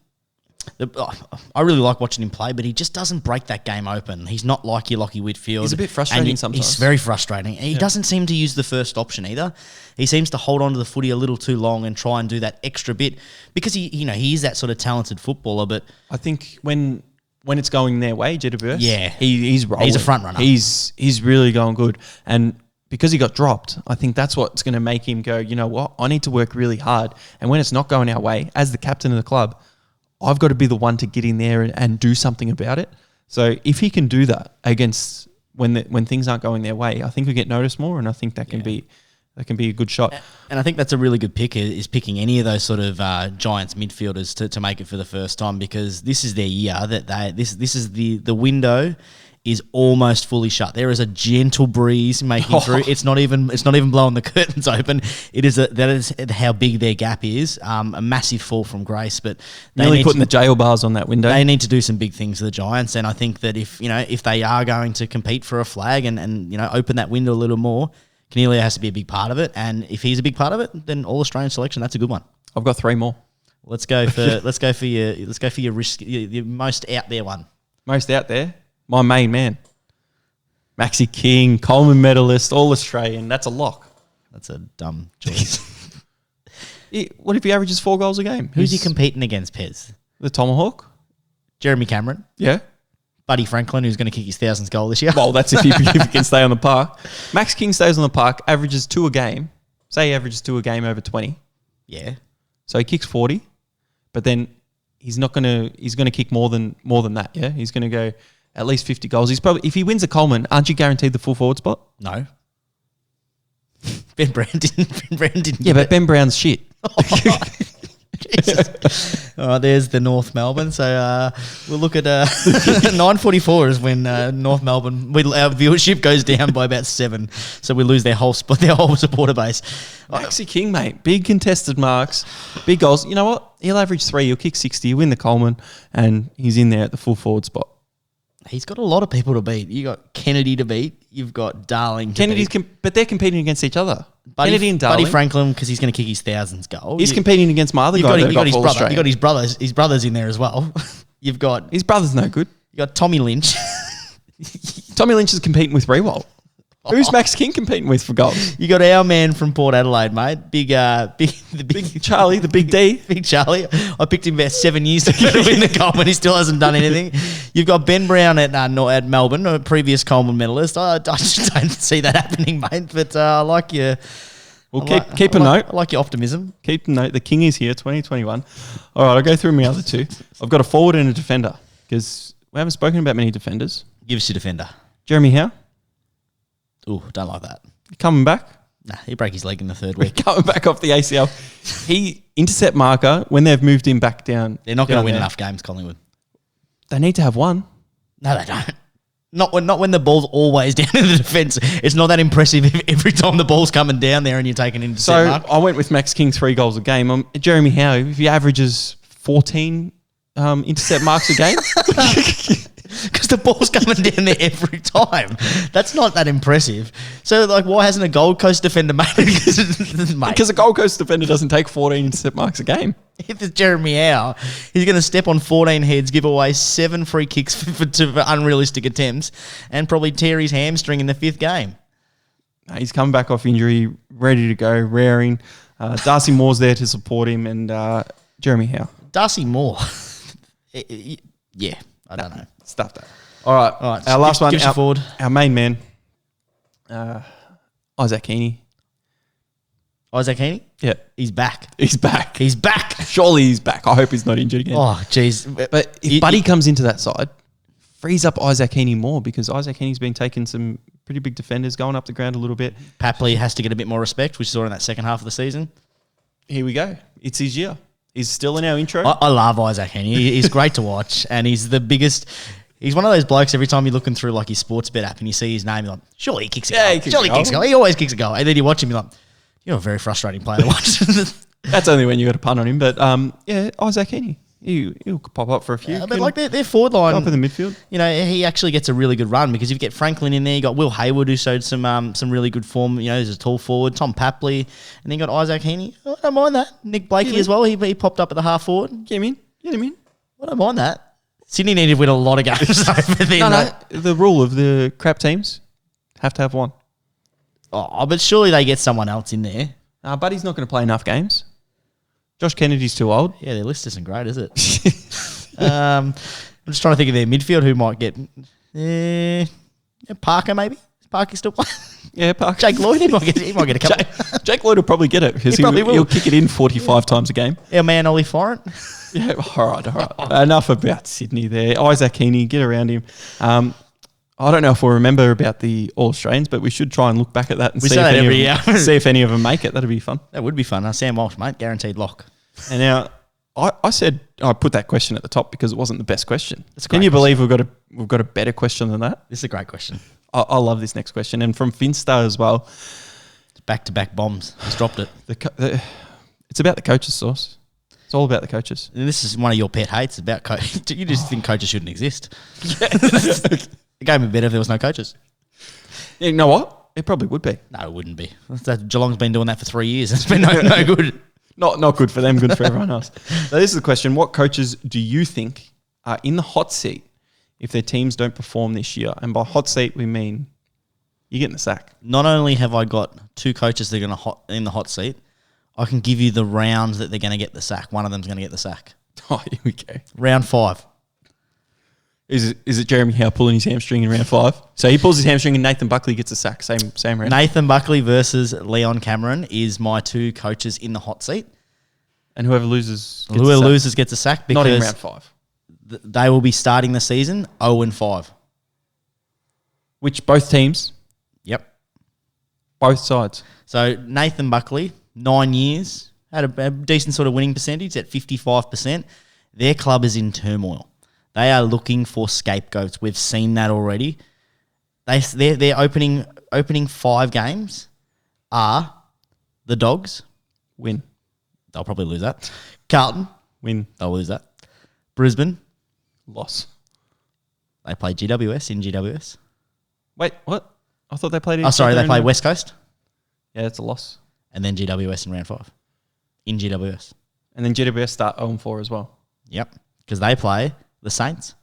I really like watching him play, but he just doesn't break that game open. He's not like your Lockie Whitfield. He's a bit frustrating sometimes. He's very frustrating. He doesn't seem to use the first option either. He seems to hold on to the footy a little too long and try and do that extra bit because he is that sort of talented footballer. But I think when it's going their way, GWS, he's rolling. He's a front runner. He's really going good, and because he got dropped, I think that's what's going to make him go, you know what, I need to work really hard. And when it's not going our way, as the captain of the club, I've got to be the one to get in there and do something about it. So if he can do that against when things aren't going their way, I think we get noticed more, and I think that can be a good shot. And I think that's a really good pick, is picking any of those sort of Giants midfielders to make it for the first time, because this is their year. This is the window is almost fully shut. There is a gentle breeze making through. It's not even blowing the curtains open. That is how big their gap is. A massive fall from grace, but they Nearly putting the jail bars on that window. They need to do some big things to the Giants, and I think that if they are going to compete for a flag and open that window a little more, Cornelia has to be a big part of it. And if he's a big part of it, then all Australian selection, that's a good one. I've got 3 more. Let's go for your risk, your most out there one. Most out there, my main man, Maxi King, Coleman medalist, all Australian. That's a lock. That's a dumb choice. What if he averages 4 goals a game? Who's he competing against, Pez? The Tomahawk. Jeremy Cameron. Yeah. Buddy Franklin, who's going to kick his 1,000th goal this year. Well, that's if he can stay on the park. Max King stays on the park, averages 2 a game. Say he averages 2 a game over 20. Yeah. So he kicks 40, but then he's going to kick more than that. Yeah, he's going to go at least 50 goals. He's probably, if he wins a Coleman, aren't you guaranteed the full forward spot? No. Ben Brown didn't. Yeah, but Ben Brown's shit. Jesus. All right, there's the North Melbourne. So we'll look at 9:44 is when North Melbourne our viewership goes down by about 7, so we lose their whole supporter base. Maxi King, mate, big contested marks, big goals. You know what? He'll average 3. He'll kick 60. He'll win the Coleman, and he's in there at the full forward spot. He's got a lot of people to beat. You got Kennedy to beat. You've got Darling to Kennedy's beat. but they're competing against each other. Kennedy and Darling. Buddy Franklin, because he's going to kick his 1,000th goal. He's competing against my other guy. You got his brother. You got his brothers. His brothers in there as well. You've got his brother's no good. You got Tommy Lynch. Tommy Lynch is competing with Rewalt. Who's Max King competing with for goals? You got our man from Port Adelaide, mate. Big Charlie, the big D. Big Charlie. I picked him about 7 years ago to win the Coleman. He still hasn't done anything. You've got Ben Brown at Melbourne, a previous Coleman medalist. I just don't see that happening, mate. But I like your... Well, keep a note. I like your optimism. Keep a note. The King is here, 2021. All right, I'll go through my other 2. I've got a forward and a defender because we haven't spoken about many defenders. Give us your defender. Jeremy Howe. Ooh, don't like that. Coming back. Nah, he broke his leg in the 3rd week. Coming back off the ACL. He intercept marker when they've moved him back down. They're not going to win enough games, Collingwood. They need to have one. No, they don't. Not when the ball's always down in the defence. It's not that impressive if every time the ball's coming down there and you're taking into So mark. I went with Max King 3 goals a game. Jeremy Howe, if he averages 14 intercept marks a game. Because the ball's coming down there every time. That's not that impressive. So, why hasn't a Gold Coast defender made it? Because a Gold Coast defender doesn't take 14 intercept marks a game. If it's Jeremy Howe, he's going to step on 14 heads, give away 7 free kicks for unrealistic attempts, and probably tear his hamstring in the 5th game. He's come back off injury, ready to go, raring. Darcy Moore's there to support him, and Jeremy Howe. Darcy Moore. Yeah, I don't know. Stuff that. All right. Our last one. Forward. Our main man, Isaac Heaney. Isaac Heaney? Yeah. He's back. He's back. He's back. Surely he's back. I hope he's not injured again. Oh, jeez. But if Buddy comes into that side, frees up Isaac Heaney more because Isaac Heaney's been taking some pretty big defenders, going up the ground a little bit. Papley has to get a bit more respect, which we saw in that second half of the season. Here we go. It's his year. He's still in our intro. I love Isaac Heaney. He's great to watch, and he's the biggest... He's one of those blokes, every time you're looking through like his sports bet app and you see his name, you're like, surely he kicks a goal. Surely he kicks a goal. He always kicks a goal. And then you watch him, you're like, you're a very frustrating player to watch. That's only when you got a pun on him. But yeah, Isaac Heaney. He'll pop up for a few. But like their forward line, up in the midfield, you know, he actually gets a really good run because if you get Franklin in there, you got Will Hayward who showed some really good form. You know, he's a tall forward. Tom Papley, and then you got Isaac Heaney. I don't mind that. Nick Blakey as well. He popped up at the half forward. Get him in. I don't mind that. Sydney needed to win a lot of games over there. No. The rule of the crap teams have to have one. Oh, but surely they get someone else in there. Buddy's not going to play enough games. Josh Kennedy's too old. Yeah, their list isn't great, is it? I'm just trying to think of their midfield who might get... Parker, maybe? Is Parker still playing? Yeah, Parker. Jake Lloyd, he might get a couple. Jake Lloyd will probably get it because he'll kick it in 45 times a game. Our man, Ollie Forrant. Yeah, all right. Enough about Sydney there. Isaac Heaney, get around him. I don't know if we'll remember about the All-Australians, but we should try and look back at that and see if any of them make it. That'd be fun. That would be fun. Sam Walsh, mate, guaranteed lock. And I said I put that question at the top because it wasn't the best question. It's a Can great you believe we've got a better question than that? This is a great question. I love this next question, and from Finstar as well. It's back-to-back bombs. He's dropped it. It's about the coaches, Sauce. It's all about the coaches. And this is one of your pet hates about coach. You just think coaches shouldn't exist. The game would be better if there was no coaches. You know what? It probably would be. No, it wouldn't be. Geelong's been doing that for 3 years. It's been no good. Not good for them, good for everyone else. So this is the question. What coaches do you think are in the hot seat if their teams don't perform this year? And by hot seat, we mean you're getting the sack. Not only have I got 2 coaches that are going to in the hot seat, I can give you the rounds that they're going to get the sack. One of them's going to get the sack. Oh, here we go. Round 5. Is it Jeremy Howe pulling his hamstring in round 5? So he pulls his hamstring and Nathan Buckley gets a sack. Same round. Nathan Buckley versus Leon Cameron is my 2 coaches in the hot seat. And whoever loses gets a sack because not in round 5. They will be starting the season 0-5. Which both teams, Yep. both sides. So Nathan Buckley, 9 years, had a decent sort of winning percentage at 55%. Their club is in turmoil. They are looking for scapegoats. We've seen that already. Their opening 5 games are the Dogs. Win. They'll probably lose that. Carlton. Win. They'll lose that. Brisbane. Loss. They play GWS in GWS. Wait, what? I thought they played... Oh, sorry, they play West Coast. Yeah, it's a loss. And then GWS in round 5. In GWS. And then GWS start 0-4 as well. Yep. Because they play the Saints.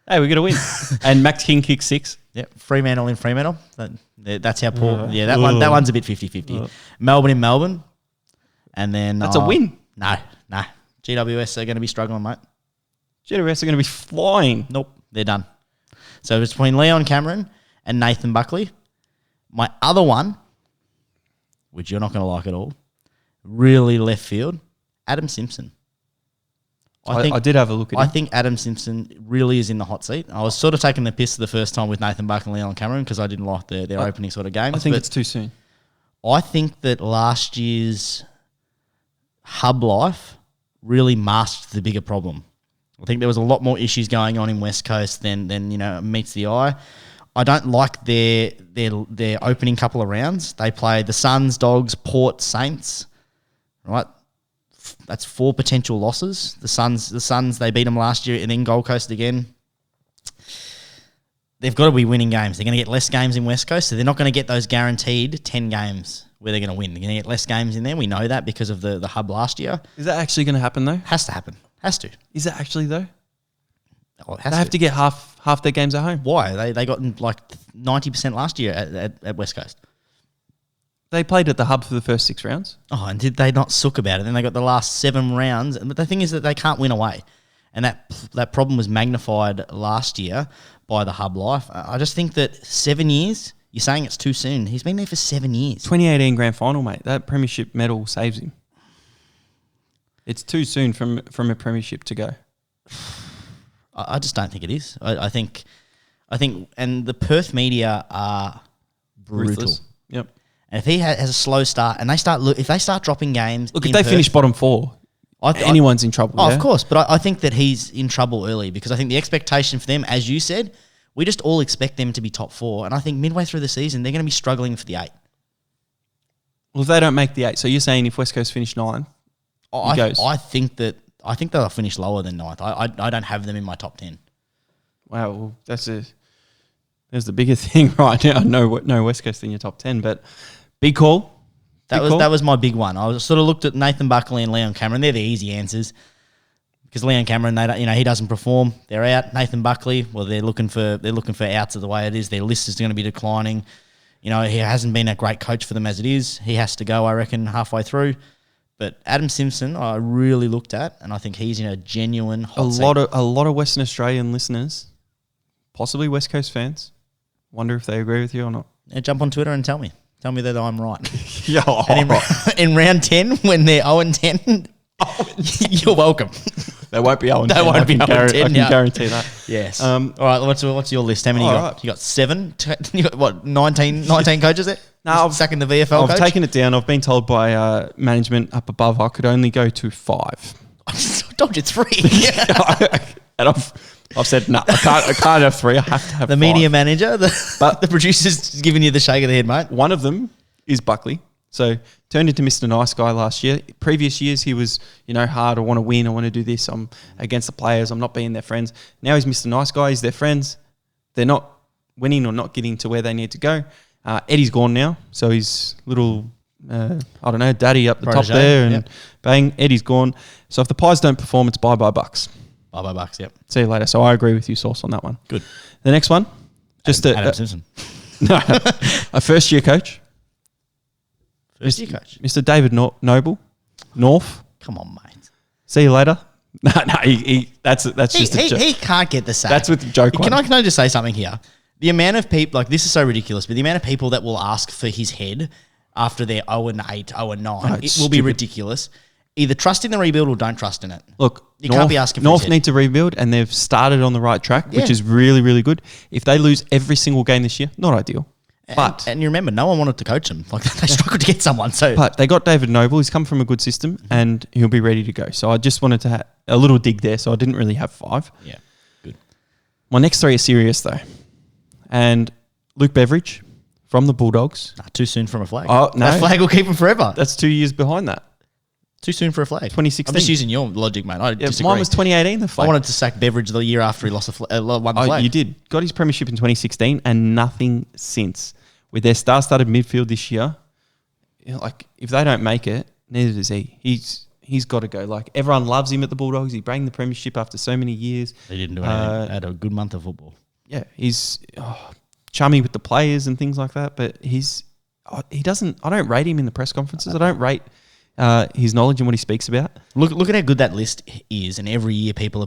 Hey, we're going to win. And Max King kicks 6. Yep. Fremantle in Fremantle. That's how poor... that one's a bit 50-50. Melbourne in Melbourne. And then... That's a win. No. GWS are going to be struggling, mate. GWS are going to be flying. Nope. They're done. So it's between Leon Cameron and Nathan Buckley. My other one, which you're not going to like at all, really left field, Adam Simpson. I did have a look at him. I think Adam Simpson really is in the hot seat. I was sort of taking the piss the first time with Nathan Buckley and Leon Cameron because I didn't like their opening sort of games. I think it's too soon. I think that last year's hub life really masked the bigger problem. I think there was a lot more issues going on in West Coast than meets the eye. I don't like their opening couple of rounds. They play the Suns, Dogs, Port, Saints. Right, that's 4 potential losses. The Suns, they beat them last year, and then Gold Coast again. They've got to be winning games. They're going to get less games in West Coast, so they're not going to get those guaranteed 10 games where they're going to win. They're going to get less games in there. We know that because of the hub last year. Is that actually going to happen though? Has to happen. Has to. Is that actually though? Oh, they have to get half their games at home. Why? They got like 90% last year at West Coast. They played at the hub for the first 6 rounds. Oh, and did they not suck about it? Then they got the last 7 rounds. But the thing is that they can't win away. And that problem was magnified last year by the hub life. I just think that 7 years, you're saying it's too soon. He's been there for 7 years. 2018 grand final, mate. That premiership medal saves him. It's too soon from a premiership to go. I just don't think it is. I think, and the Perth media are brutal. Ruthless. Yep. And if he has a slow start, and if they start dropping games, look, if they finish bottom 4, anyone's in trouble. Oh, yeah? Of course, but I think that he's in trouble early because I think the expectation for them, as you said, we just all expect them to be top 4, and I think midway through the season they're going to be struggling for the 8. Well, if they don't make the 8, so you're saying if West Coast finish 9, I think they'll finish lower than 9th. I don't have them in my top 10. Wow, well, there's the biggest thing right now. No West Coast in your top 10, but big call. That was my big one. I was sort of looked at Nathan Buckley and Leon Cameron. They're the easy answers because Leon Cameron, he doesn't perform. They're out. Nathan Buckley, well, they're looking for outs of the way it is. Their list is going to be declining. He hasn't been a great coach for them as it is. He has to go, I reckon, halfway through. But Adam Simpson, I really looked at, and I think he's in a genuine hot seat. A lot of Western Australian listeners, possibly West Coast fans, wonder if they agree with you or not. Yeah, jump on Twitter and tell me that I'm right. Yeah. And in round 10, when they're 0-10, you're welcome. They won't be 0-10. They won't be 0-10. I can guarantee that. Yes. All right. What's your list? How many you got? Right. You got 7. You got what? 19 coaches there. No, sacking the VFL. I've taken it down. I've been told by management up above I could only go to 5. told you 3. And I've said, no, I can't have 3. I have to have The 5. media manager, the producer's giving you the shake of the head, mate. One of them is Buckley. So turned into Mr. Nice Guy last year. Previous years he was, hard. I want to win. I want to do this. I'm against the players. I'm not being their friends. Now he's Mr. Nice Guy. He's their friends. They're not winning or not getting to where they need to go. Eddie's gone now. So he's little, daddy up the Protégé, top there. And yep. bang, Eddie's gone. So if the Pies don't perform, it's bye-bye Bucks. Bye-bye Bucks, yep. See you later. So I agree with you, Sauce, on that one. Good. The next one, just Adam Simpson. a first-year coach. First year coach. Mr. David Noble, North. Come on, mate. See you later. No, that's just a joke. He can't get the sack. That's with the joke one. Can I just say something here? The amount of people, like this is so ridiculous, but the amount of people that will ask for his head after they're 0-8, 0-9, it will be ridiculous. Either trust in the rebuild or don't trust in it. Look, you can't be asking for North his head. need to rebuild, and they've started on the right track, which is really, really good. If they lose every single game this year, not ideal. But and you remember, no one wanted to coach them. Like they struggled to get someone. So, but they got David Noble. He's come from a good system, and he'll be ready to go. So I just wanted to have a little dig there. So I didn't really have 5. Yeah, good. My next 3 are serious though, and Luke Beveridge from the Bulldogs. Nah, too soon from a flag. Oh, no. That flag will keep him forever. That's 2 years behind that. Too soon for a flag. 2016. I'm just using your logic, mate. I disagree. Mine was 2018. The flag. I wanted to sack Beveridge the year after he won the flag. You did. Got his premiership in 2016 and nothing since. With their star-studded midfield this year, if they don't make it, neither does he. He's got to go. Like, everyone loves him at the Bulldogs. He brought the premiership after so many years. They didn't do anything. They had a good month of football. Yeah, he's chummy with the players and things like that, but he doesn't. I don't rate him in the press conferences. I don't rate his knowledge and what he speaks about. Look at how good that list is, and every year people are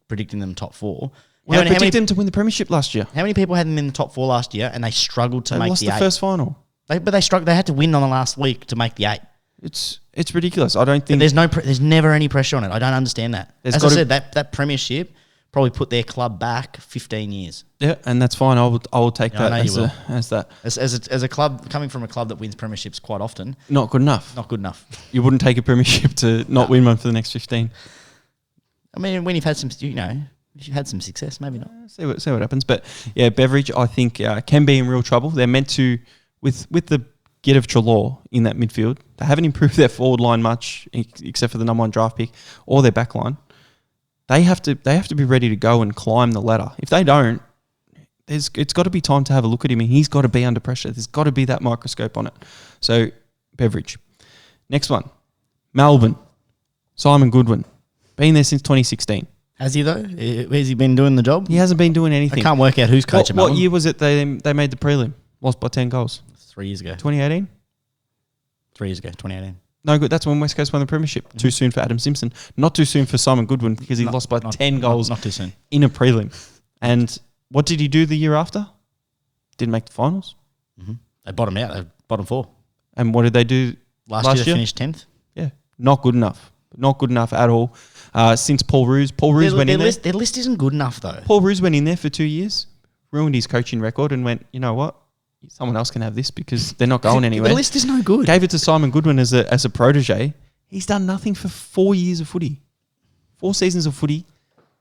predicting them top 4. Well, they predicted him to win the premiership last year. How many people had them in the top 4 last year, and they struggled to make the 8? They lost the first final. But they struggled. They had to win on the last week to make the 8. It's ridiculous. I don't think there's never any pressure on it. I don't understand that. As I said, that premiership probably put their club back 15 years. Yeah, and that's fine. I will take that as that. As a club coming from a club that wins premierships quite often, not good enough. Not good enough. You wouldn't take a premiership to not win one for the next 15. I mean, when you've had some, if you've had some success, maybe not. See what happens. But yeah, Beveridge, I think, can be in real trouble. They're meant to, with the get of Trelaw in that midfield, they haven't improved their forward line much, except for the number 1 draft pick, or their back line. They have to be ready to go and climb the ladder. If they don't, it's got to be time to have a look at him, and he's got to be under pressure. There's got to be that microscope on it. So, Beveridge. Next one, Melbourne, Simon Goodwin, been there since 2016. Has he though? Has he been doing the job? He hasn't been doing anything. I can't work out who's coaching Melbourne. What year was it they made the prelim? Lost by 10 goals. 3 years ago. 2018? 3 years ago, 2018. No good. That's when West Coast won the premiership. Mm-hmm. Too soon for Adam Simpson. Not too soon for Simon Goodwin because he lost by 10 goals. Not too soon. In a prelim. And what did he do the year after? Didn't make the finals. Mm-hmm. They bottomed out. They bottom 4. And what did they do last year? They finished 10th. Yeah. Not good enough. Not good enough at all. Since Paul Roos went in there. Their list isn't good enough though. Paul Roos went in there for 2 years, ruined his coaching record and went, you know what? Someone else can have this because they're not going anywhere. The list is no good. Gave it to Simon Goodwin as a protege. He's done nothing for 4 years of footy. 4 seasons of footy,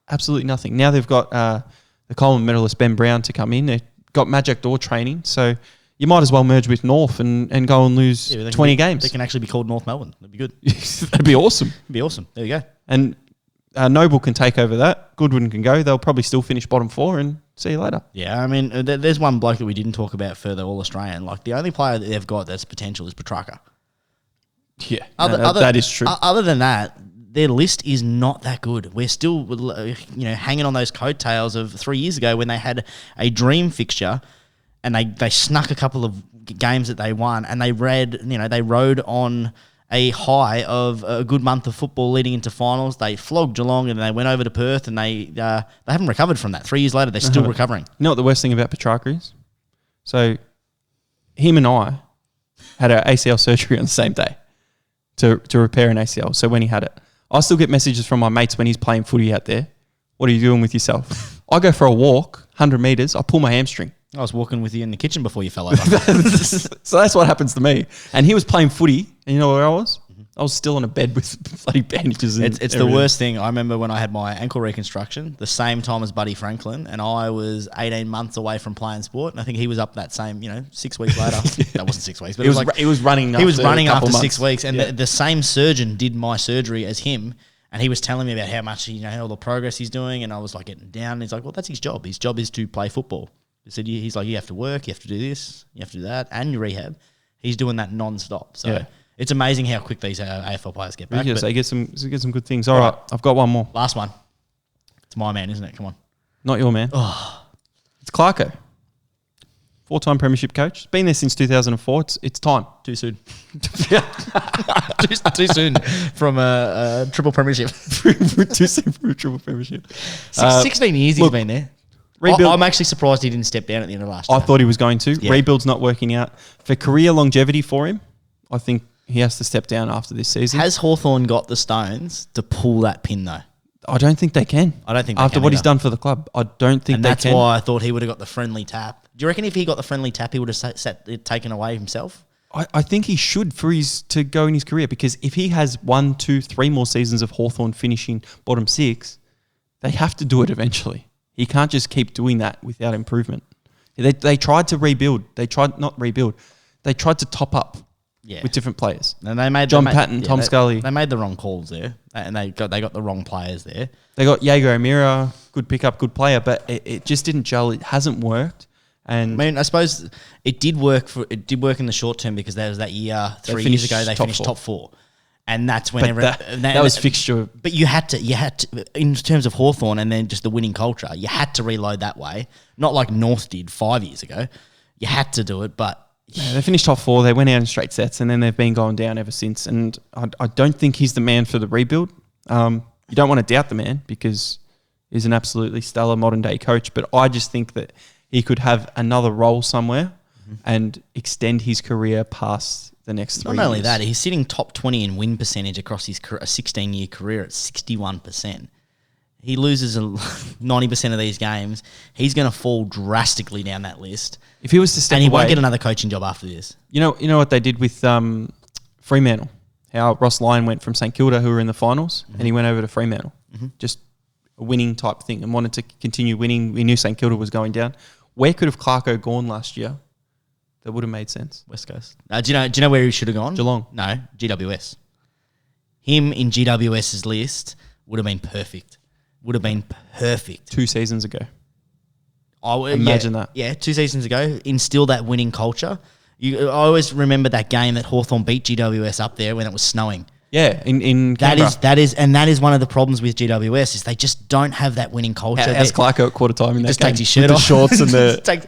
absolutely nothing. Now they've got the Coleman medalist Ben Brown to come in. They've got Magic Door training. So you might as well merge with North and go and lose 20 games. They can actually be called North Melbourne. That'd be good. That'd be awesome. It'd be awesome. There you go. And Noble can take over that. Goodwin can go. They'll probably still finish bottom 4 and see you later. Yeah, I mean, there's one bloke that we didn't talk about further, All-Australian. Like, the only player that they've got that's potential is Petrarca. Yeah, that is true. Other than that, their list is not that good. We're still, hanging on those coattails of 3 years ago when they had a dream fixture and they snuck a couple of games that they won and they rode on a high of a good month of football leading into finals. They flogged Geelong and they went over to Perth and they haven't recovered from that. 3 years later, they're still recovering. You know what the worst thing about Petrarca is? So him and I had our ACL surgery on the same day to repair an ACL. So when he had it, I still get messages from my mates when he's playing footy out there. What are you doing with yourself? I go for a walk, 100 metres, I pull my hamstring. I was walking with you in the kitchen before you fell over. So that's what happens to me. And he was playing footy, and you know where I was? Mm-hmm. I was still on a bed with bloody bandages. And It's the everything. worst thing. I remember when I had my ankle reconstruction, the same time as Buddy Franklin, and I was 18 months away from playing sport. And I think he was up that same, 6 weeks later. That wasn't 6 weeks, but He was running. he was after running a couple after months. 6 weeks, and Yeah. the same surgeon did my surgery as him, and he was telling me about how much all the progress he's doing, and I was like getting down. And he's like, "Well, that's his job. His job is to play football." He said, "He's like, you have to work, you have to do this, you have to do that, and your rehab." He's doing that non-stop. So Yeah. it's amazing how quick these AFL players get back. Ridiculous. But They get some good things. All right, I've got one more. last one, it's my man, isn't it? Come on. Not your man. It's Clarko. 4-time premiership coach. Been there since 2004. It's time. Too soon. too soon from a triple premiership. Too soon for a triple premiership. 16 years he's look, been there. rebuild- I'm actually surprised he didn't step down at the end of last year. I thought he was going to. Yeah. Rebuild's not working out. For career longevity for him, I think he has to step down after this season. Has Hawthorn got the stones to pull that pin though? I don't think they can. I don't think they after can what he's either. done for the club, I don't think And they that's can. why I thought he would have got the friendly tap. Do you reckon if he got the friendly tap, he would have set it taken away himself? I think he should to go in his career, because if he has 1, 2, 3 more seasons of Hawthorn finishing bottom 6, they have to do it eventually. He can't just keep doing that without improvement. They tried to rebuild. They tried to top up Yeah. with different players. And they made John Patton, Tom Scully. They made the wrong calls there, and they got the wrong players there. They got Jaeger O'Meara, good pickup, good player, but it just didn't gel. It hasn't worked. And I mean, I suppose it did work in the short term because there was that year 3 years ago they finished top 4, and that's when that was fixture. But you had to in terms of Hawthorn and then just the winning culture, you had to reload that way, not like North did 5 years ago. You had to do it, but. Yeah, they finished top 4. They went out in straight sets, and then they've been going down ever since. And I don't think he's the man for the rebuild. You don't want to doubt the man because he's an absolutely stellar modern day coach. But I just think that he could have another role somewhere and extend his career past the next 3 years. Not only that, he's sitting top 20 in win percentage across his 16-year career at 61%. He loses 90% of these games. He's going to fall drastically down that list. If he was to step And he away, won't get another coaching job after this. You know what they did with Fremantle? How Ross Lyon went from St Kilda, who were in the finals, and he went over to Fremantle. Just a winning type thing, and wanted to continue winning. We knew St Kilda was going down. Where could have Clarko gone last year? That would have made sense. West Coast. Do you know where he should have gone? Geelong. No, GWS. Him in GWS's list would have been perfect. Would have been perfect. 2 seasons ago. Imagine that. Yeah, 2 seasons ago, instill that winning culture. I always remember that game that Hawthorn beat GWS up there when it was snowing. Yeah, in Canberra. That is one of the problems with GWS is they just don't have that winning culture. How's Clarko at quarter time in that Just game? takes his shirt With off, the shorts and the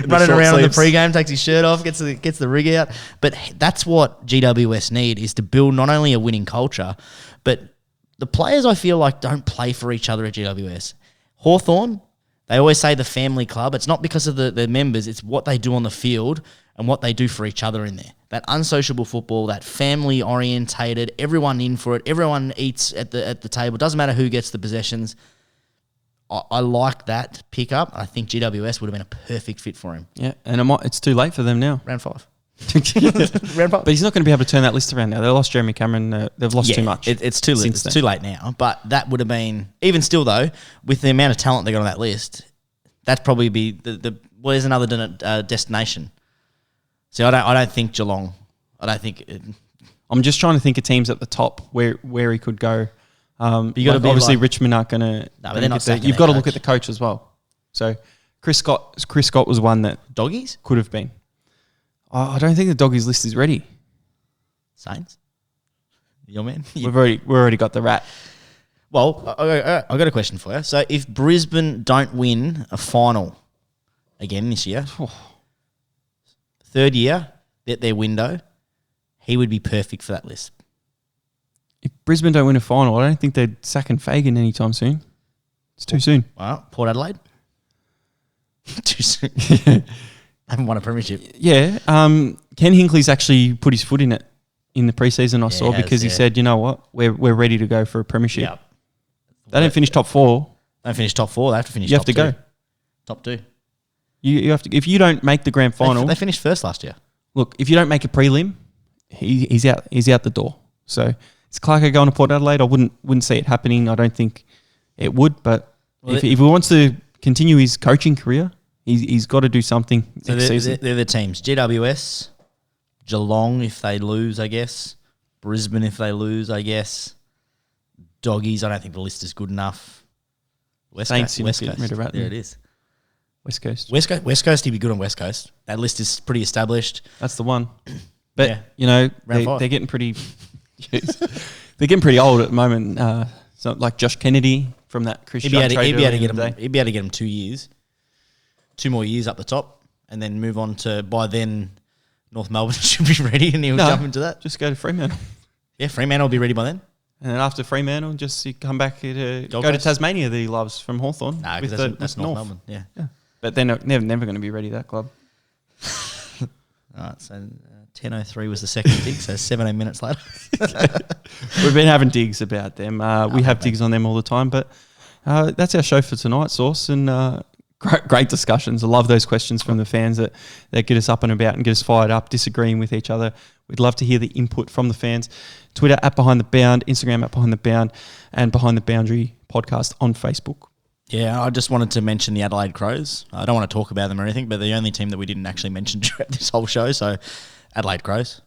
running short around in the sleeves. pre-game, takes his shirt off, gets the rig out. But that's what GWS need is to build not only a winning culture, but the players I feel like don't play for each other at GWS. Hawthorn, they always say the family club. It's not because of the members, it's what they do on the field and what they do for each other in there. That unsociable football, that family orientated, everyone in for it, everyone eats at the table. Doesn't matter who gets the possessions. I like that pickup. I think GWS would have been a perfect fit for him. Yeah, and it's too late for them now. Round 5. But he's not going to be able to turn that list around now. They lost Jeremy Cameron. They've lost too much. It's too late. since It's then. too late now. But that would have been, even still though, with the amount of talent they got on that list, that'd probably be there's another destination. So I don't think Geelong. I don't think. I'm just trying to think of teams at the top where he could go. gotta be obviously like- Richmond aren't going to. No, but they're not sacking You've their got to look coach. at the coach as well. So Chris Scott was one that Doggies? could have been. I don't think the Doggies list is ready. Saints? Your man? We've already got the rat. Well, I got a question for you. So if Brisbane don't win a final again this year, third year, their window, he would be perfect for that list. If Brisbane don't win a final, I don't think they're sacking Fagan anytime soon. It's too soon. Well, Port Adelaide? Too soon. Haven't won a premiership. Yeah. Ken Hinkley's actually put his foot in it in the preseason I saw he has, because he yeah. said, you know what, we're ready to go for a premiership. Yeah. They don't finish top 4. Don't finish top 4. They have to finish You top have to 2. go. Top 2. You have to. If you don't make the grand final, They finished first last year. look. If you don't make a prelim, he's out. He's out the door. So is Clarko going to Port Adelaide? I wouldn't see it happening. I don't think it would. But if he wants to continue his coaching career, he's got to do something next season. They're the teams. GWS, Geelong if they lose, I guess. Brisbane if they lose, I guess. Doggies, I don't think the list is good enough. West Coast. There it is. West Coast. West Coast, he'd be good on West Coast. That list is pretty established. That's the one. But, Yeah. you know, Round five. they're getting pretty... they're getting pretty old at the moment. So like Josh Kennedy from that Christian trade He'd be able to earlier get him 2 years. 2 more years up the top. And then move on to, by then, North Melbourne should be ready and he'll jump into that. Just go to Fremantle. Yeah, Fremantle will be ready by then. And then after Fremantle, just you come back to Gold go to Coast? Tasmania that he loves from Hawthorn. Nah, because that's North Melbourne. Yeah. But they're never going to be ready, that club. All right, so 10:03 was the second dig, so 17 minutes later. We've been having digs about them. We have digs on them all the time, but that's our show for tonight, Sauce. And great discussions. I love those questions from the fans that get us up and about and get us fired up, disagreeing with each other. We'd love to hear the input from the fans. Twitter @BehindTheBound, Instagram @BehindTheBound, and Behind the Boundary podcast on Facebook. Yeah, I just wanted to mention the Adelaide Crows. I don't want to talk about them or anything, but the only team that we didn't actually mention throughout this whole show, so Adelaide Crows.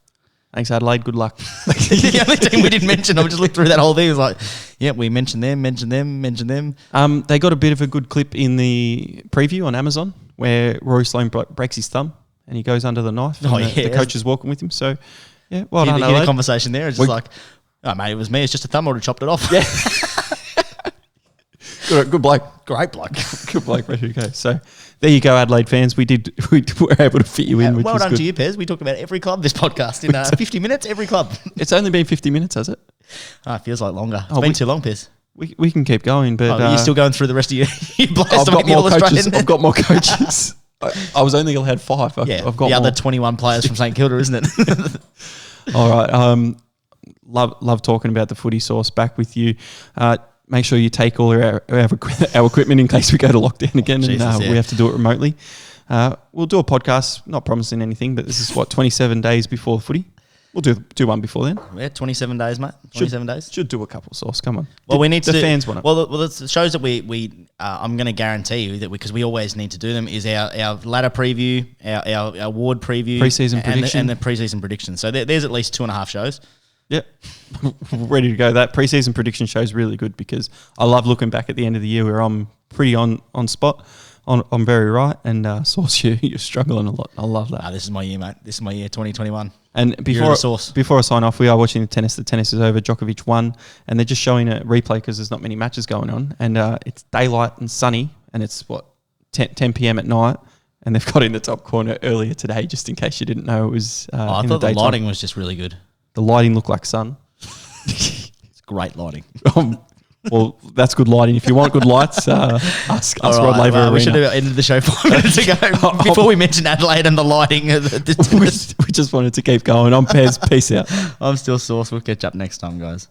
Thanks, Adelaide. Good luck. The only team we didn't mention, I just looked through that whole thing. It was like, yeah, we mentioned them. They got a bit of a good clip in the preview on Amazon where Rory Sloane breaks his thumb and he goes under the knife. The coach is walking with him. So, yeah, well done, Adelaide. The conversation there is just like, oh, mate, it was me. It's just a thumb. I would have chopped it off. Yeah. Good bloke. Great bloke. Good bloke, ready to go. So there you go, Adelaide fans. We were able to fit you in, which well was done good. to you, Pez. We talked about every club this podcast in 50 minutes, every club. It's only been 50 minutes, has it? Oh, it feels like longer. It's been too long, Pez. We can keep going, but you're still going through the rest of your blast. I've got more coaches. I was only allowed 5. I've got the other more. 21 players from St Kilda, isn't it? All right. Love talking about the footy, Sauce. Back with you. Make sure you take all our equipment in case we go to lockdown again we have to do it remotely. We'll do a podcast, not promising anything, but this is 27 days before the footy. We'll do one before then. Yeah, 27 days, mate. 27 days. Should do a couple, Sauce. Come on. Well, we need the fans want it. Well, the shows that we I'm going to guarantee you that because we always need to do them is our ladder preview, our award preview, Pre-season prediction, and the pre-season prediction. So there's at least 2.5 shows. Yep. Ready to go. That pre-season prediction show is really good because I love looking back at the end of the year where I'm pretty on spot. I'm very right. And Sauce, you're struggling a lot. I love that. This is my year, mate. This is my year, 2021. And before I sign off, we are watching the tennis. The tennis is over. Djokovic won. And they're just showing a replay because there's not many matches going on. And it's daylight and sunny. And it's 10 p.m. at night. And they've got in the top corner earlier today, just in case you didn't know it was I thought the lighting was just really good. The lighting looked like sun. It's great lighting. Well, that's good lighting. If you want good lights, ask Rod Laver Arena. We should have ended the show 5 minutes ago before we mentioned Adelaide and the lighting. We just wanted to keep going. I'm Pez. Peace out. I'm still Sauce. We'll catch up next time, guys.